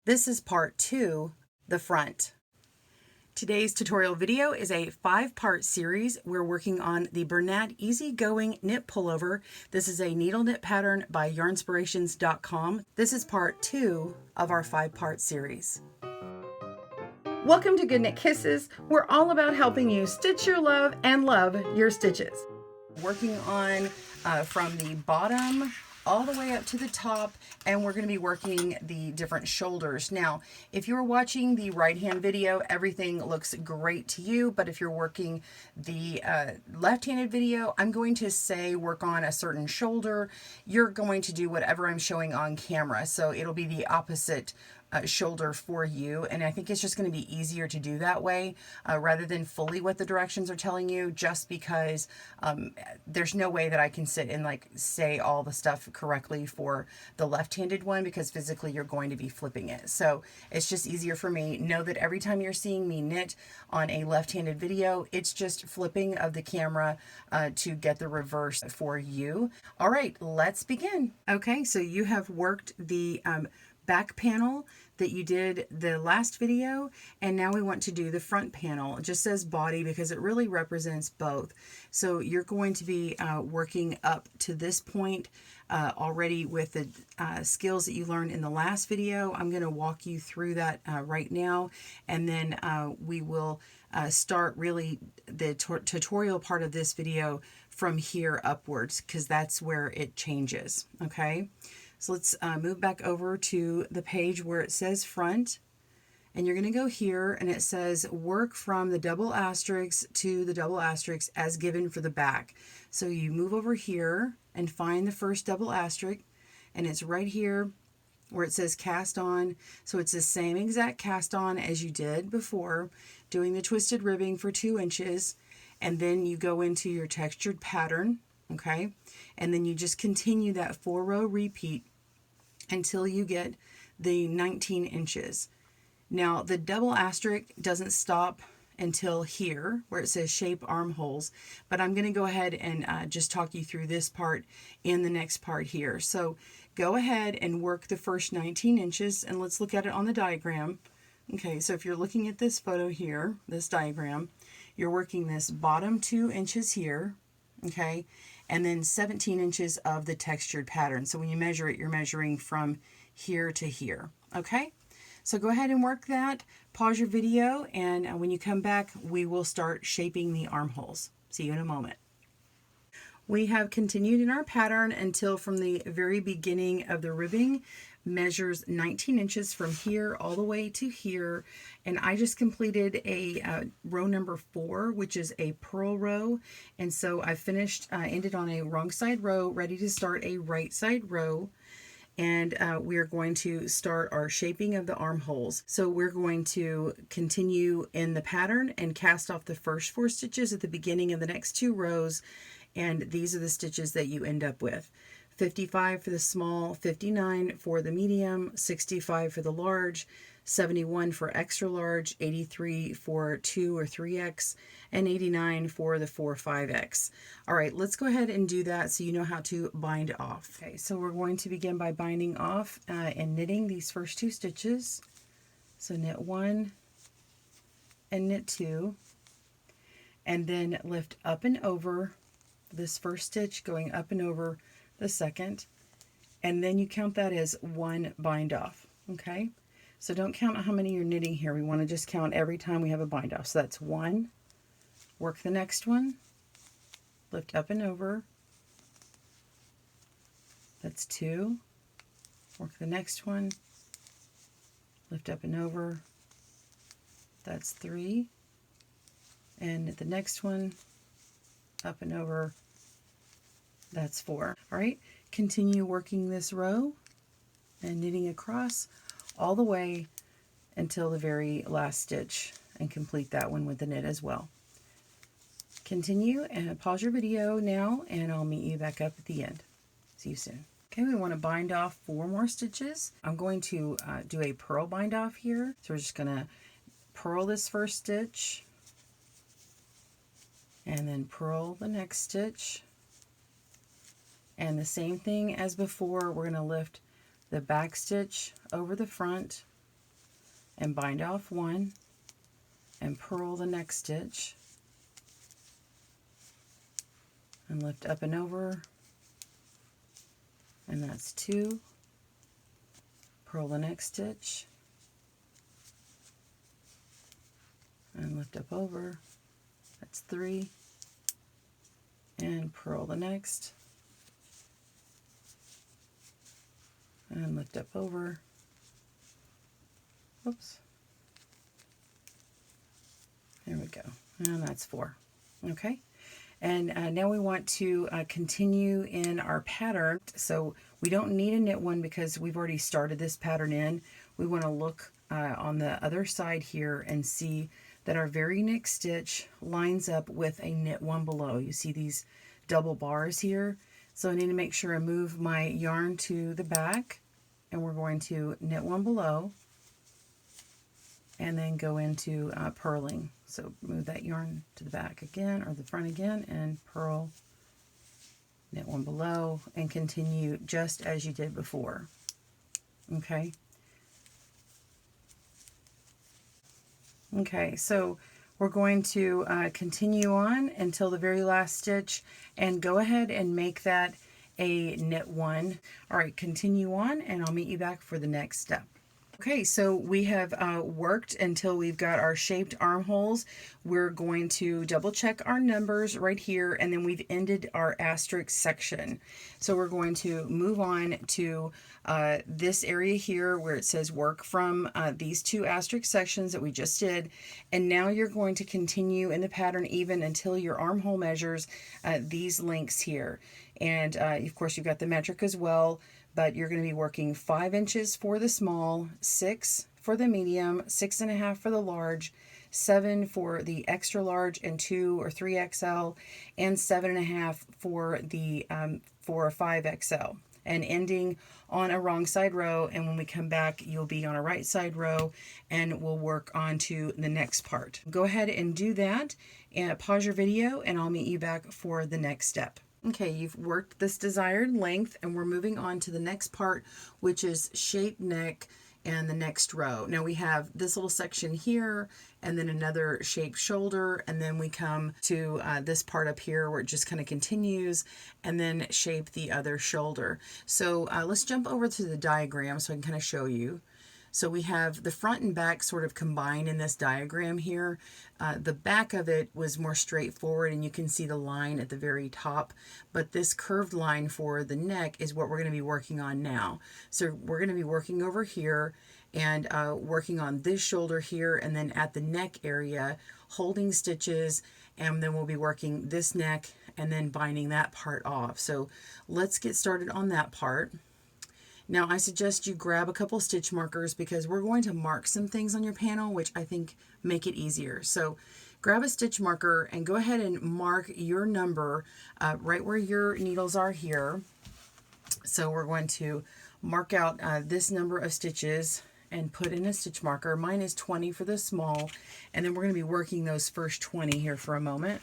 This is part 2, the front. Today's tutorial video is a 5-part series. We're working on the Bernat Easygoing Knit Pullover. This is a needle knit pattern by yarnspirations.com. This is part 2 of our 5-part series. Welcome to Good Knit Kisses. We're all about helping you stitch your love and love your stitches. Working on from the bottom all the way up to the top, and we're going to be working the different shoulders. Now, if you're watching the right-hand video, everything looks great to you, but if you're working the left-handed video, I'm going to say work on a certain shoulder. You're going to do whatever I'm showing on camera, so it'll be the opposite shoulder for you, and I think it's just going to be easier to do that way rather than fully what the directions are telling you, just because there's no way that I can sit and like say all the stuff correctly for the left-handed one, because physically you're going to be flipping it. So it's just easier for me. Know that every time you're seeing me knit on a left-handed video, it's just flipping of the camera to get the reverse for you. All right, let's begin. Okay, so you have worked the back panel that you did the last video, and now we want to do the front panel. It just says body because it really represents both. So you're going to be working up to this point already with the skills that you learned in the last video. I'm going to walk you through that right now, and then we will start really the tutorial part of this video from here upwards, because that's where it changes. Okay, so let's move back over to the page where it says front, and you're going to go here, and it says work from the double asterisk to the double asterisk as given for the back. So you move over here and find the first double asterisk, and it's right here where it says cast on. So it's the same exact cast on as you did before, doing the twisted ribbing for 2 inches, and then you go into your textured pattern, okay, and then you just continue that 4-row repeat until you get the 19 inches. Now the double asterisk doesn't stop until here where it says shape armholes, but I'm going to go ahead and just talk you through this part in the next part here. So go ahead and work the first 19 inches, and let's look at it on the diagram. Okay, so if you're looking at this photo here, this diagram, you're working this bottom 2 inches here, okay, and then 17 inches of the textured pattern. So when you measure it, you're measuring from here to here, okay? So go ahead and work that, pause your video, and when you come back, we will start shaping the armholes. See you in a moment. We have continued in our pattern until from the very beginning of the ribbing measures 19 inches from here all the way to here, and I just completed a row number 4, which is a purl row, and so I finished ended on a wrong side row, ready to start a right side row, and we are going to start our shaping of the armholes. So we're going to continue in the pattern and cast off the first 4 stitches at the beginning of the next 2 rows, and these are the stitches that you end up with. 55 for the small, 59 for the medium, 65 for the large, 71 for extra large, 83 for 2 or 3X, and 89 for the 4 or 5X. All right, let's go ahead and do that so you know how to bind off. Okay, so we're going to begin by binding off and knitting these first 2 stitches. So knit 1 and knit 2, and then lift up and over this first stitch, going up and over the second, and then you count that as 1 bind off. Okay, so don't count how many you're knitting here. We want to just count every time we have a bind off. So that's 1, work the next one, lift up and over, that's 2, work the next one, lift up and over, that's 3, and the next one, up and over, that's 4. All right, continue working this row and knitting across all the way until the very last stitch, and complete that one with the knit as well. Continue and pause your video now, and I'll meet you back up at the end. See you soon. Okay, we want to bind off 4 more stitches. I'm going to do a purl bind off here. So we're just going to purl this first stitch, and then purl the next stitch. And the same thing as before, we're going to lift the back stitch over the front, and bind off one and purl the next stitch and lift up and over, and that's 2. Purl the next stitch and lift up over, that's 3, and purl the next and lift up over, oops, there we go, and that's 4. Okay, and now we want to continue in our pattern. So we don't need a knit one because we've already started this pattern in. We want to look on the other side here and see that our very next stitch lines up with a knit one below. You see these double bars here? So I need to make sure I move my yarn to the back, and we're going to knit one below and then go into purling. So move that yarn to the back again, or the front again, and purl, knit one below, and continue just as you did before. Okay. Okay, so we're going to continue on until the very last stitch, and go ahead and make that a knit one. All right, continue on, and I'll meet you back for the next step. Okay, so we have worked until we've got our shaped armholes. We're going to double check our numbers right here, and then we've ended our asterisk section. So we're going to move on to this area here where it says work from these 2 asterisk sections that we just did. And now you're going to continue in the pattern even until your armhole measures these lengths here. And of course you've got the metric as well, but you're going to be working 5 inches for the small, 6 for the medium, 6.5 for the large, 7 for the extra large and 2 or 3XL, and 7.5 for the for a 5XL, and ending on a wrong side row. And when we come back, you'll be on a right side row, and we'll work on to the next part. Go ahead and do that, and pause your video, and I'll meet you back for the next step. Okay, you've worked this desired length, and we're moving on to the next part, which is shape neck and the next row. Now we have this little section here, and then another shape shoulder, and then we come to this part up here where it just kind of continues, and then shape the other shoulder. So let's jump over to the diagram so I can kind of show you. So we have the front and back sort of combined in this diagram here. The back of it was more straightforward, and you can see the line at the very top, but this curved line for the neck is what we're going to be working on now. So we're going to be working over here and working on this shoulder here, and then at the neck area holding stitches, and then we'll be working this neck and then binding that part off. So let's get started on that part. Now I suggest you grab a couple stitch markers because we're going to mark some things on your panel which I think make it easier. So grab a stitch marker and go ahead and mark your number right where your needles are here. So we're going to mark out this number of stitches and put in a stitch marker. Mine is 20 for the small, and then we're going to be working those first 20 here for a moment.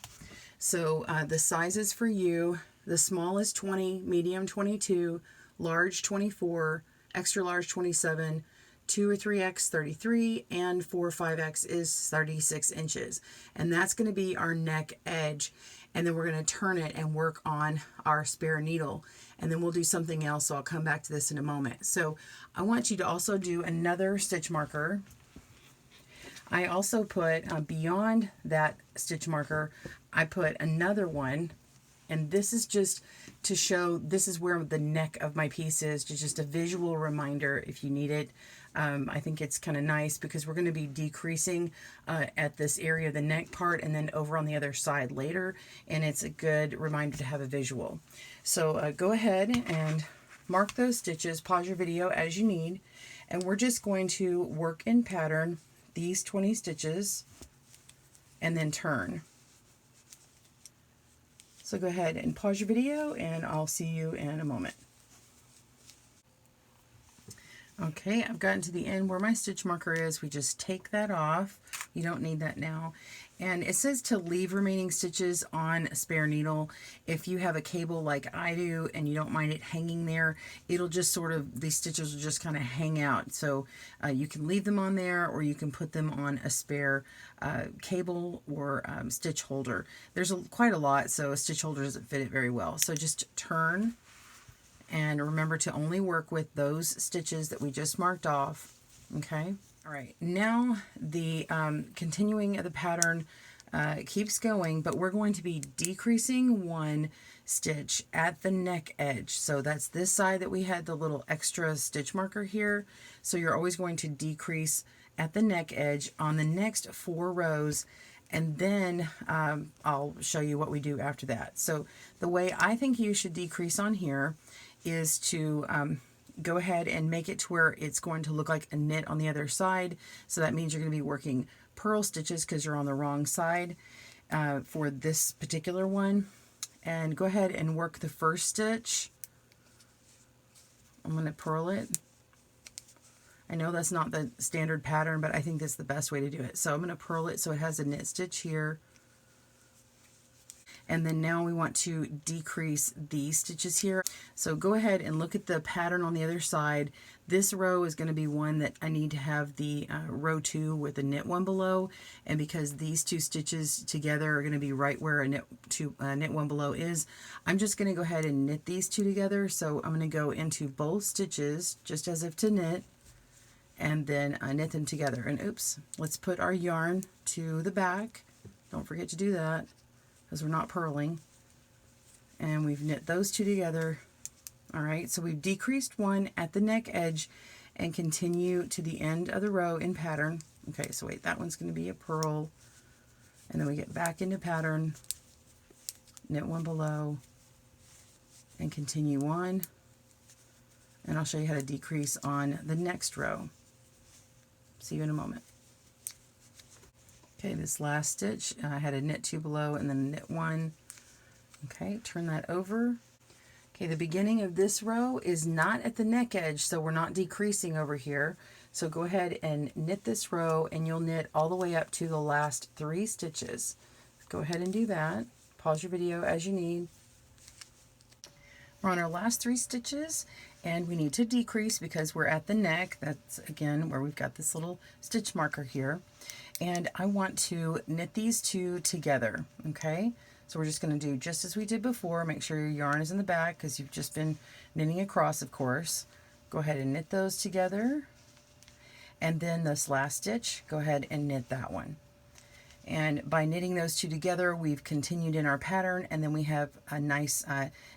So the sizes for you, the small is 20, medium 22, large 24, extra large 27, 2 or 3X 33, and 4 or 5X is 36 inches. And that's going to be our neck edge. And then we're going to turn it and work on our spare needle. And then we'll do something else, so I'll come back to this in a moment. So I want you to also do another stitch marker. I also put beyond that stitch marker, I put another one. And this is just to show this is where the neck of my piece is, just a visual reminder if you need it. I think it's kind of nice because we're going to be decreasing at this area of the neck part and then over on the other side later, and it's a good reminder to have a visual. So go ahead and mark those stitches, pause your video as you need, and we're just going to work in pattern these 20 stitches and then turn. So go ahead and pause your video, and I'll see you in a moment. Okay, I've gotten to the end where my stitch marker is. We just take that off. You don't need that now. And it says to leave remaining stitches on a spare needle. If you have a cable like I do and you don't mind it hanging there, it'll just sort of, these stitches will just kind of hang out. So you can leave them on there, or you can put them on a spare cable or stitch holder. There's quite a lot, so a stitch holder doesn't fit it very well. So just turn. And remember to only work with those stitches that we just marked off, okay? All right, now the continuing of the pattern keeps going, but we're going to be decreasing one stitch at the neck edge. So that's this side that we had the little extra stitch marker here. So you're always going to decrease at the neck edge on the next 4 rows, and then I'll show you what we do after that. So the way I think you should decrease on here is to go ahead and make it to where it's going to look like a knit on the other side. So that means you're going to be working purl stitches because you're on the wrong side for this particular one. And go ahead and work the first stitch. I'm going to purl it. I know that's not the standard pattern, but I think that's the best way to do it. So I'm going to purl it so it has a knit stitch here. And then now we want to decrease these stitches here. So go ahead and look at the pattern on the other side. This row is going to be one that I need to have the row 2 with the knit one below. And because these 2 stitches together are going to be right where a knit one below is, I'm just going to go ahead and knit these 2 together. So I'm going to go into both stitches just as if to knit, and then knit them together. And oops, let's put our yarn to the back. Don't forget to do that, because we're not purling. And we've knit those 2 together. All right, so we've decreased one at the neck edge and continue to the end of the row in pattern. Okay, so wait, that one's going to be a purl, and then we get back into pattern, knit one below, and continue on. And I'll show you how to decrease on the next row. See you in a moment. Okay, this last stitch, I had a knit 2 below and then knit 1. Okay, turn that over. Okay, the beginning of this row is not at the neck edge, so we're not decreasing over here. So go ahead and knit this row, and you'll knit all the way up to the last 3 stitches. Go ahead and do that. Pause your video as you need. We're on our last 3 stitches, and we need to decrease because we're at the neck. That's again where we've got this little stitch marker here. And I want to knit these 2 together, okay? So we're just going to do just as we did before. Make sure your yarn is in the back because you've just been knitting across, of course. Go ahead and knit those together. And then this last stitch, go ahead and knit that one. And by knitting those 2 together, we've continued in our pattern, and then we have a nice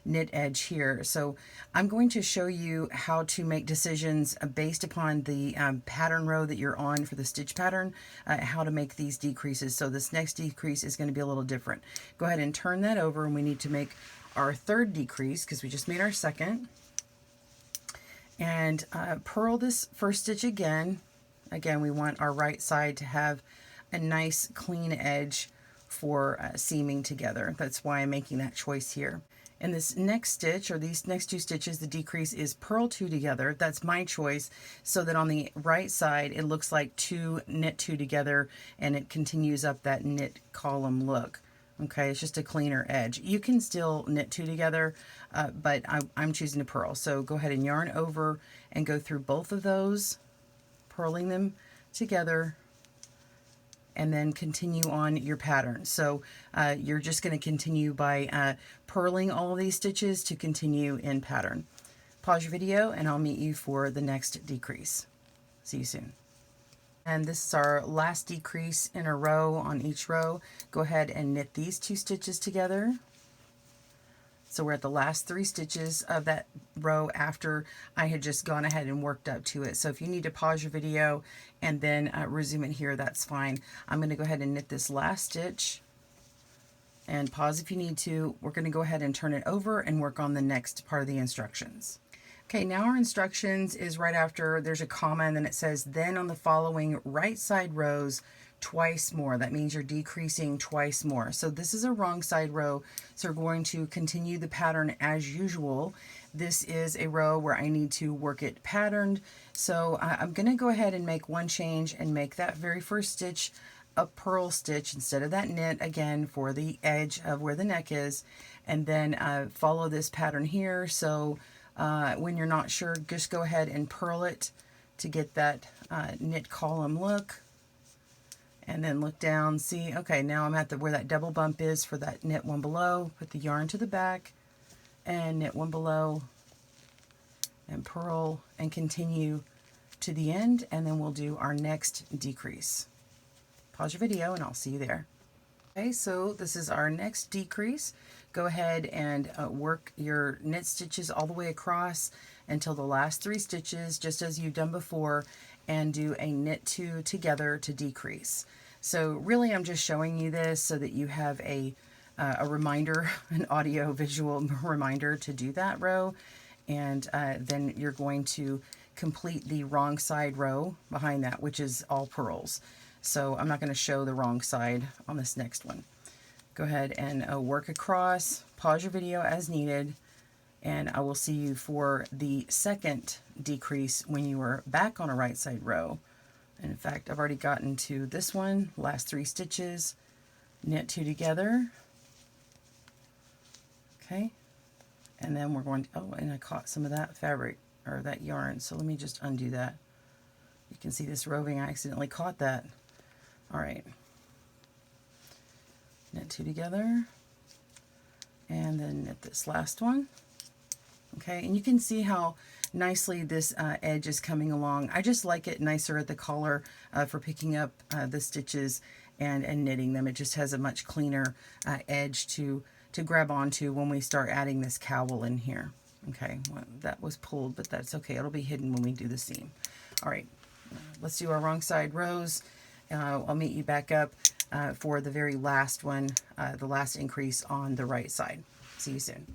knit edge here. So I'm going to show you how to make decisions based upon the pattern row that you're on for the stitch pattern, how to make these decreases. So this next decrease is going to be a little different. Go ahead and turn that over, and we need to make our 3rd decrease because we just made our 2nd. And purl this first stitch again. Again, we want our right side to have a nice clean edge for seaming together. That's why I'm making that choice here. In this next stitch, or these next 2 stitches, the decrease is purl 2 together. That's my choice, so that on the right side it looks like 2 knit 2 together, and it continues up that knit column look. Okay, it's just a cleaner edge. You can still knit 2 together, but I'm choosing to purl. So go ahead and yarn over and go through both of those, purling them together, and then continue on your pattern. So you're just going to continue by purling all of these stitches to continue in pattern. Pause your video and I'll meet you for the next decrease. See you soon. And this is our last decrease in a row on each row. Go ahead and knit these 2 stitches together. So we're at the last 3 stitches of that row after I had just gone ahead and worked up to it. So if you need to pause your video and then resume it here, that's fine. I'm going to go ahead and knit this last stitch and pause if you need to. We're going to go ahead and turn it over and work on the next part of the instructions. Okay, now our instructions is right after there's a comma, and then it says, then on the following right side rows, twice more. That means you're decreasing twice more. So this is a wrong side row. So we're going to continue the pattern as usual. This is a row where I need to work it patterned. So I'm going to go ahead and make one change and make that very first stitch a purl stitch instead of that knit again for the edge of where the neck is, and then follow this pattern here. So when you're not sure, just go ahead and purl it to get that knit column look, and then look down, see, okay, now I'm at where that double bump is for that knit one below. Put the yarn to the back and knit one below and purl and continue to the end, and then we'll do our next decrease. Pause your video and I'll see you there. Okay, so this is our next decrease. Go ahead and work your knit stitches all the way across until the last 3 stitches, just as you've done before, and do a knit 2 together to decrease. So really I'm just showing you this so that you have a reminder, an audio visual reminder to do that row, and then you're going to complete the wrong side row behind that, which is all purls. So I'm not going to show the wrong side on this next one. Go ahead and work across, pause your video as needed, and I will see you for the second decrease when you are back on a right side row. And in fact, I've already gotten to this one, last 3 stitches, knit 2 together. Okay, and then we're going to, oh, and I caught some of that fabric, or that yarn, so let me just undo that. You can see this roving, I accidentally caught that. All right, knit 2 together, and then knit this last one. Okay, and you can see how nicely this edge is coming along. I just like it nicer at the collar for picking up the stitches and knitting them. It just has a much cleaner edge to grab onto when we start adding this cowl in here. Okay, well, that was pulled, but that's okay. It'll be hidden when we do the seam. All right, let's do our wrong side rows. I'll meet you back up for the very last one, the last increase on the right side. See you soon.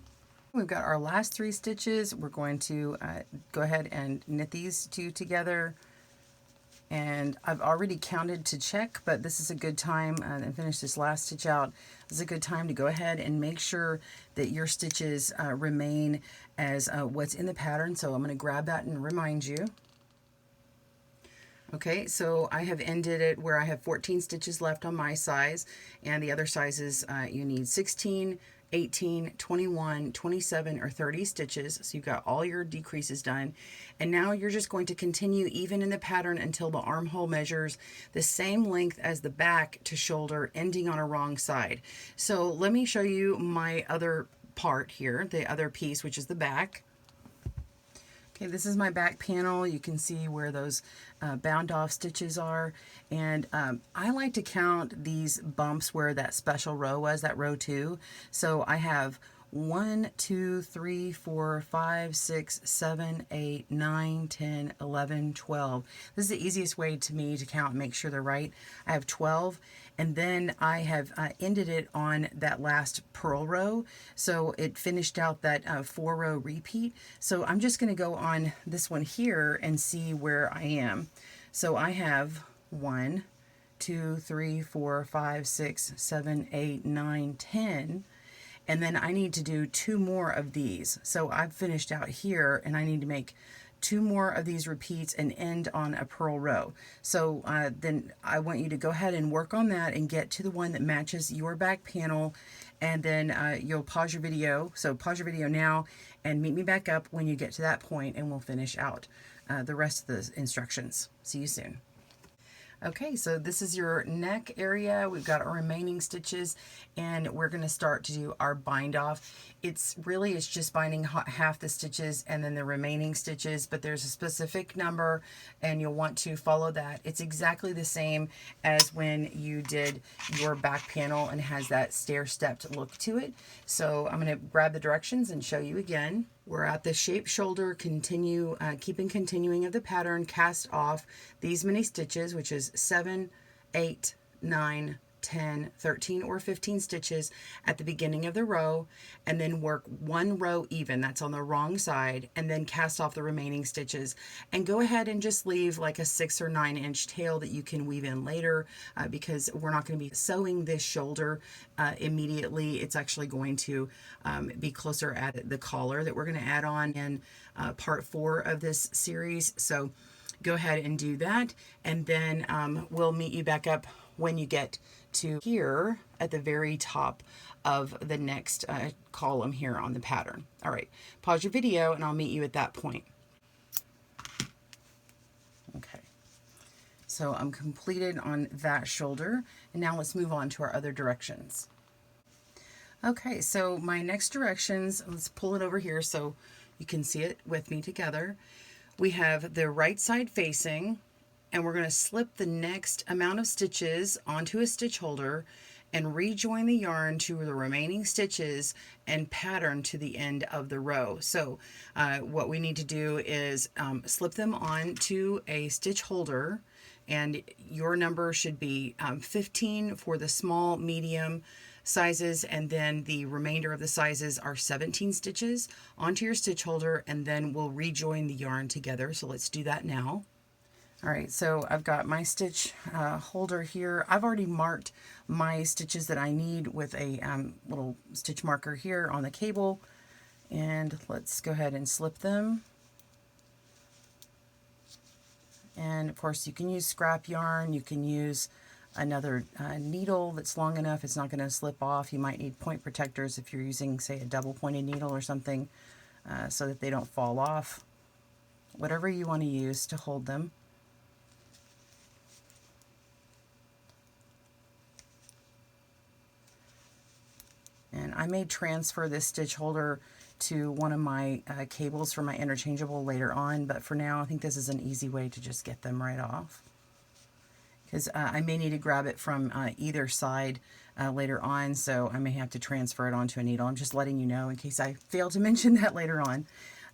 We've got our last 3 stitches. We're going to go ahead and knit these 2 together. And I've already counted to check, but this is a good time, and finish this last stitch out. This is a good time to go ahead and make sure that your stitches remain as what's in the pattern. So I'm going to grab that and remind you. Okay, so I have ended it where I have 14 stitches left on my size, and the other sizes you need 16, 18, 21, 27, or 30 stitches. So you've got all your decreases done. And now you're just going to continue even in the pattern until the armhole measures the same length as the back to shoulder, ending on a wrong side. So let me show you my other part here, the other piece, which is the back. Okay, this is my back panel. You can see where those bound off stitches are, and I like to count these bumps where that special row was, that row 2. So I have 1, 2, 3, 4, 5, 6, 7, 8, 9, 10, 11, 12. This is the easiest way to me to count and make sure they're right. I have 12, and then I have ended it on that last purl row. So it finished out that 4-row repeat. So I'm just going to go on this one here and see where I am. So I have 1, 2, 3, 4, 5, 6, 7, 8, 9, 10. And then I need to do 2 more of these. So I've finished out here, and I need to make 2 more of these repeats and end on a purl row. So then I want you to go ahead and work on that and get to the one that matches your back panel, and then you'll pause your video. So pause your video now and meet me back up when you get to that point, and we'll finish out the rest of the instructions. See you soon. Okay, so this is your neck area. We've got our remaining stitches, and we're going to start to do our bind off. It's just binding half the stitches and then the remaining stitches, but there's a specific number, and you'll want to follow that. It's exactly the same as when you did your back panel and has that stair-stepped look to it. So I'm going to grab the directions and show you again. We're at the shaped shoulder, continuing of the pattern, cast off these many stitches, which is 7, 8, 9, 10, 13, or 15 stitches at the beginning of the row, and then work one row even, that's on the wrong side, and then cast off the remaining stitches. And go ahead and just leave like a 6 or 9 inch tail that you can weave in later, because we're not going to be sewing this shoulder immediately. It's actually going to be closer at the collar that we're going to add on in part 4 of this series. So go ahead and do that, and then we'll meet you back up when you get to here at the very top of the next column here on the pattern. All right, pause your video and I'll meet you at that point. Okay, so I'm completed on that shoulder, and now let's move on to our other directions. Okay, so my next directions, let's pull it over here so you can see it with me together. We have the right side facing, and we're going to slip the next amount of stitches onto a stitch holder and rejoin the yarn to the remaining stitches and pattern to the end of the row. So what we need to do is slip them onto a stitch holder, and your number should be 15 for the small, medium sizes, and then the remainder of the sizes are 17 stitches onto your stitch holder, and then we'll rejoin the yarn together. So let's do that now. All right, so I've got my stitch holder here. I've already marked my stitches that I need with a little stitch marker here on the cable, and let's go ahead and slip them. And of course you can use scrap yarn, you can use another needle that's long enough, it's not going to slip off. You might need point protectors if you're using, say, a double pointed needle or something, so that they don't fall off. Whatever you want to use to hold them. And I may transfer this stitch holder to one of my cables for my interchangeable later on, but for now I think this is an easy way to just get them right off, because I may need to grab it from either side later on, so I may have to transfer it onto a needle. I'm just letting you know in case I fail to mention that later on.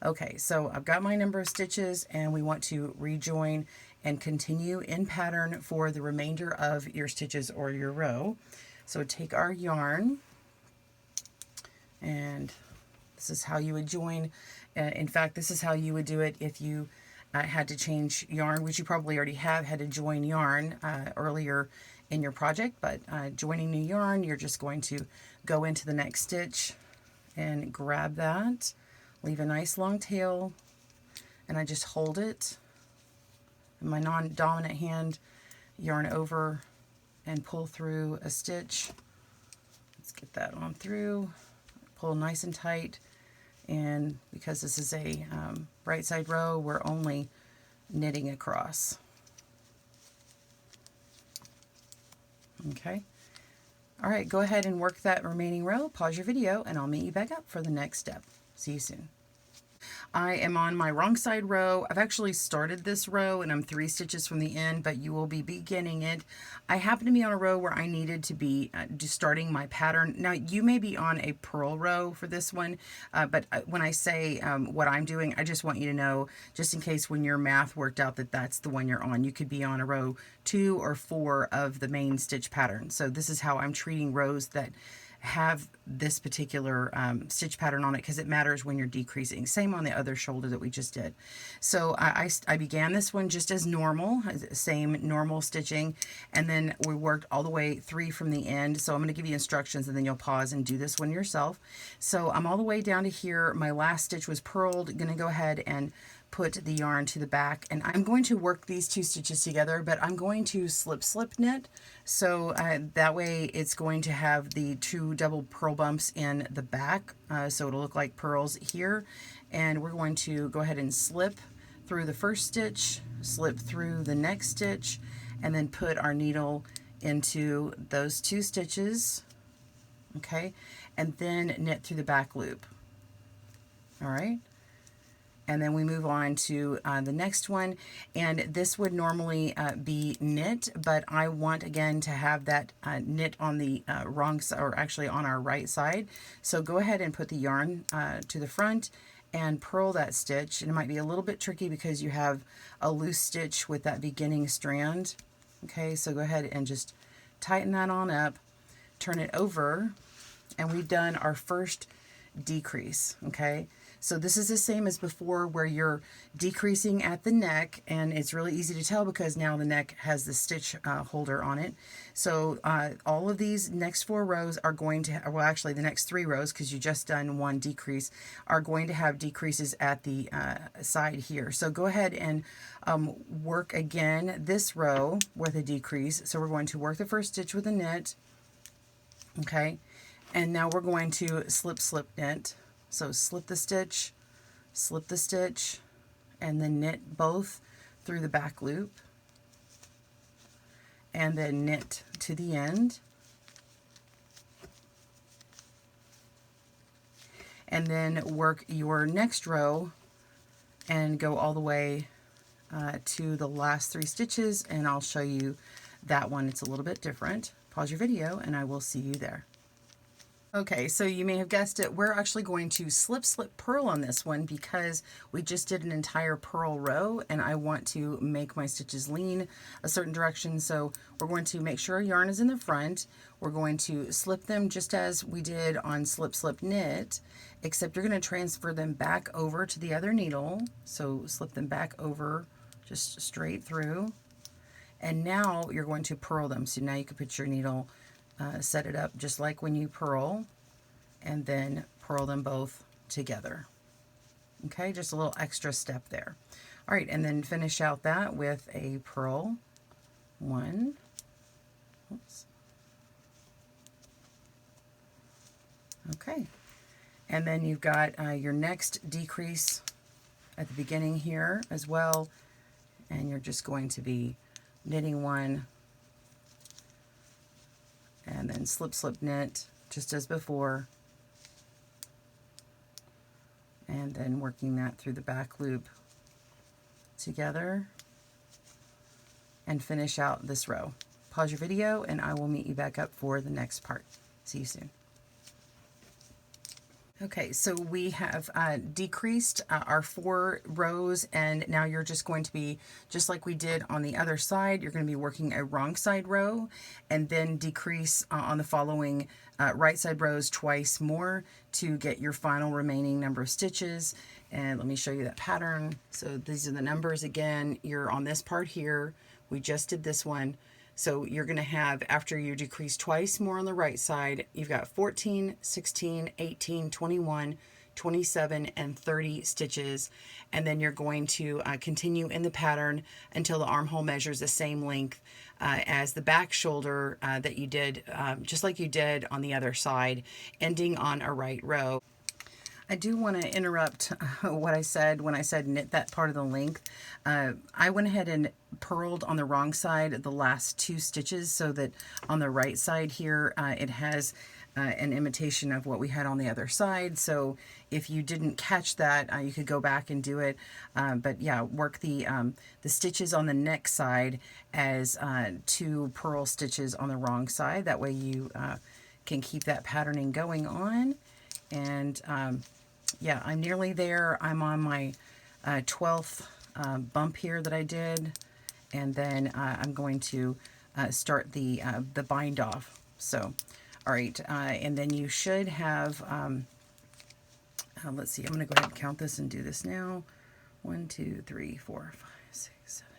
Okay, so I've got my number of stitches, and we want to rejoin and continue in pattern for the remainder of your stitches or your row. So take our yarn, and this is how you would join. In fact, this is how you would do it if you had to change yarn, which you probably already have had to join yarn earlier in your project, but joining new yarn, you're just going to go into the next stitch and grab that, leave a nice long tail, and I just hold it in my non-dominant hand, yarn over, and pull through a stitch. Let's get that on through, pull nice and tight. And because this is a right side row, we're only knitting across. Okay. All right, go ahead and work that remaining row, pause your video, and I'll meet you back up for the next step. See you soon. I am on my wrong side row. I've actually started this row and I'm 3 stitches from the end, but you will be beginning it. I happen to be on a row where I needed to be just starting my pattern. Now you may be on a purl row for this one, but when I say what I'm doing, I just want you to know, just in case when your math worked out that that's the one you're on, you could be on a row 2 or 4 of the main stitch pattern. So this is how I'm treating rows that have this particular stitch pattern on it, because it matters when you're decreasing. Same on the other shoulder that we just did. So I began this one just as normal, same normal stitching, and then we worked all the way 3 from the end. So I'm going to give you instructions and then you'll pause and do this one yourself. So I'm all the way down to here. My last stitch was purled. Going to go ahead and put the yarn to the back, and I'm going to work these 2 stitches together, but I'm going to slip knit, so that way it's going to have the 2 double purl bumps in the back, so it'll look like purls here. And we're going to go ahead and slip through the first stitch, slip through the next stitch, and then put our needle into those 2 stitches, okay, and then knit through the back loop. All right. And then we move on to the next one, and this would normally be knit, but I want again to have that knit on the wrong side, or actually on our right side. So go ahead and put the yarn to the front and purl that stitch, and it might be a little bit tricky because you have a loose stitch with that beginning strand. Okay, so go ahead and just tighten that on up, turn it over, and we've done our first decrease, okay? So this is the same as before where you're decreasing at the neck, and it's really easy to tell because now the neck has the stitch holder on it. So all of these next 4 rows are going to, well actually the next 3 rows, because you just done 1 decrease, are going to have decreases at the side here. So go ahead and work again this row with a decrease. So we're going to work the first stitch with a knit, okay? And now we're going to slip knit. So slip the stitch, and then knit both through the back loop, and then knit to the end. And then work your next row and go all the way to the last 3 stitches, and I'll show you that one. It's a little bit different. Pause your video and I will see you there. Okay, so you may have guessed it, we're actually going to slip purl on this one because we just did an entire purl row and I want to make my stitches lean a certain direction. So we're going to make sure our yarn is in the front. We're going to slip them just as we did on slip knit, except you're going to transfer them back over to the other needle. So slip them back over just straight through. And now you're going to purl them. So now you can put your needle, set it up just like when you purl, and then purl them both together. Okay, just a little extra step there. All right, and then finish out that with a purl 1. Oops. Okay, and then you've got your next decrease at the beginning here as well, and you're just going to be knitting 1, and then slip knit just as before, and then working that through the back loop together and finish out this row. Pause your video and I will meet you back up for the next part. See you soon. Okay, so we have decreased our 4 rows, and now you're just going to be, just like we did on the other side, you're going to be working a wrong side row and then decrease on the following right side rows twice more to get your final remaining number of stitches. And let me show you that pattern. So these are the numbers again. You're on this part here. We just did this one. So you're going to have, after you decrease twice more on the right side, you've got 14, 16, 18, 21, 27, and 30 stitches. And then you're going to continue in the pattern until the armhole measures the same length as the back shoulder that you did, just like you did on the other side, ending on a right row. I do want to interrupt what I said when I said knit that part of the length. I went ahead and purled on the wrong side the last 2 stitches so that on the right side here it has an imitation of what we had on the other side. So if you didn't catch that, you could go back and do it. But yeah, work the stitches on the next side as 2 purl stitches on the wrong side. That way you can keep that patterning going on. And yeah, I'm nearly there. I'm on my 12th bump here that I did, and then I'm going to start the bind off. So, all right, and then you should have, let's see, I'm going to go ahead and count this and do this now. 1, 2, 3, 4, 5, 6, 7,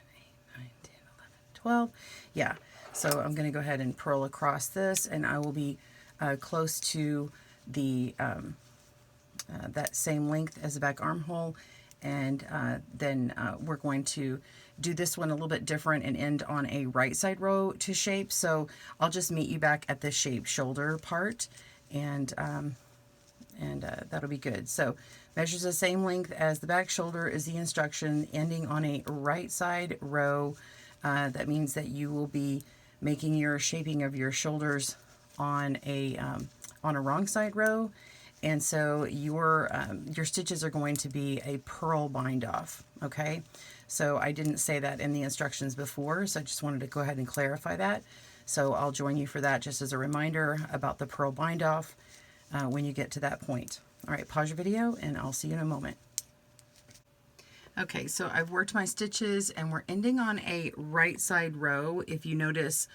8, 9, 10, 11, 12. Yeah, so I'm going to go ahead and purl across this, and I will be close to the that same length as the back armhole, and then we're going to do this one a little bit different and end on a right side row to shape. So I'll just meet you back at the shape shoulder part, and that'll be good. So measures the same length as the back shoulder is the instruction, ending on a right side row. That means that you will be making your shaping of your shoulders on a wrong side row. And so your stitches are going to be a purl bind off, okay? So I didn't say that in the instructions before, so I just wanted to go ahead and clarify that. So I'll join you for that just as a reminder about the purl bind off when you get to that point. All right, pause your video and I'll see you in a moment. Okay, so I've worked my stitches and we're ending on a right side row. If you notice,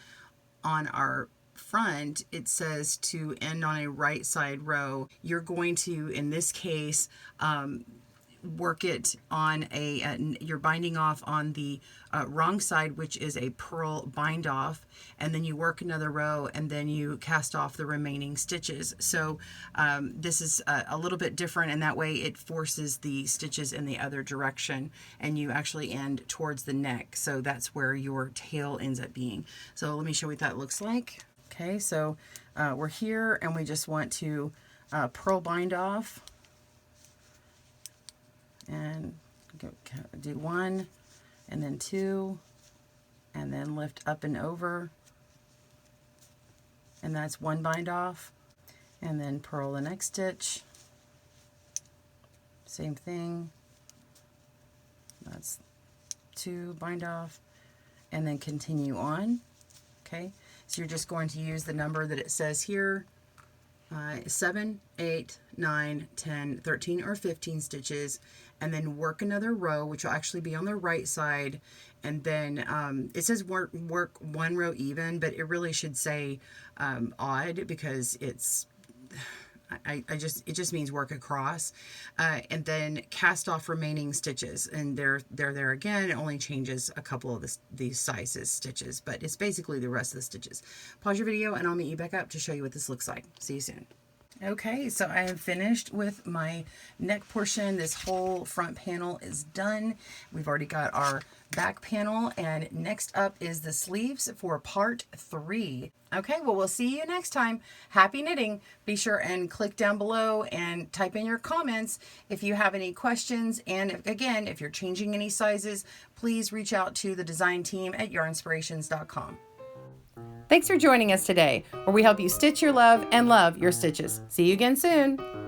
on our front, it says to end on a right side row. You're going to, in this case, work it on you're binding off on the wrong side, which is a purl bind off, and then you work another row and then you cast off the remaining stitches. So this is a little bit different, and that way it forces the stitches in the other direction and you actually end towards the neck. So that's where your tail ends up being. So let me show you what that looks like. Okay, so we're here and we just want to purl bind off and do 1 and then 2 and then lift up and over, and that's 1 bind off, and then purl the next stitch, same thing, that's 2 bind off, and then continue on. Okay, so you're just going to use the number that it says here, 7, 8, 9, 10, 13, or 15 stitches, and then work another row, which will actually be on the right side, and then it says work 1 row even, but it really should say odd, because it's it just means work across, and then cast off remaining stitches, and they're there again. It only changes a couple of these sizes stitches, but it's basically the rest of the stitches. Pause your video and I'll meet you back up to show you what this looks like. See you soon. Okay, so I am finished with my neck portion. This whole front panel is done. We've already got our back panel, and next up is the sleeves for part 3. Okay, well, we'll see you next time. Happy knitting. Be sure and click down below and type in your comments if you have any questions. And again, if you're changing any sizes, please reach out to the design team at yarnspirations.com. Thanks for joining us today, where we help you stitch your love and love your stitches. See you again soon.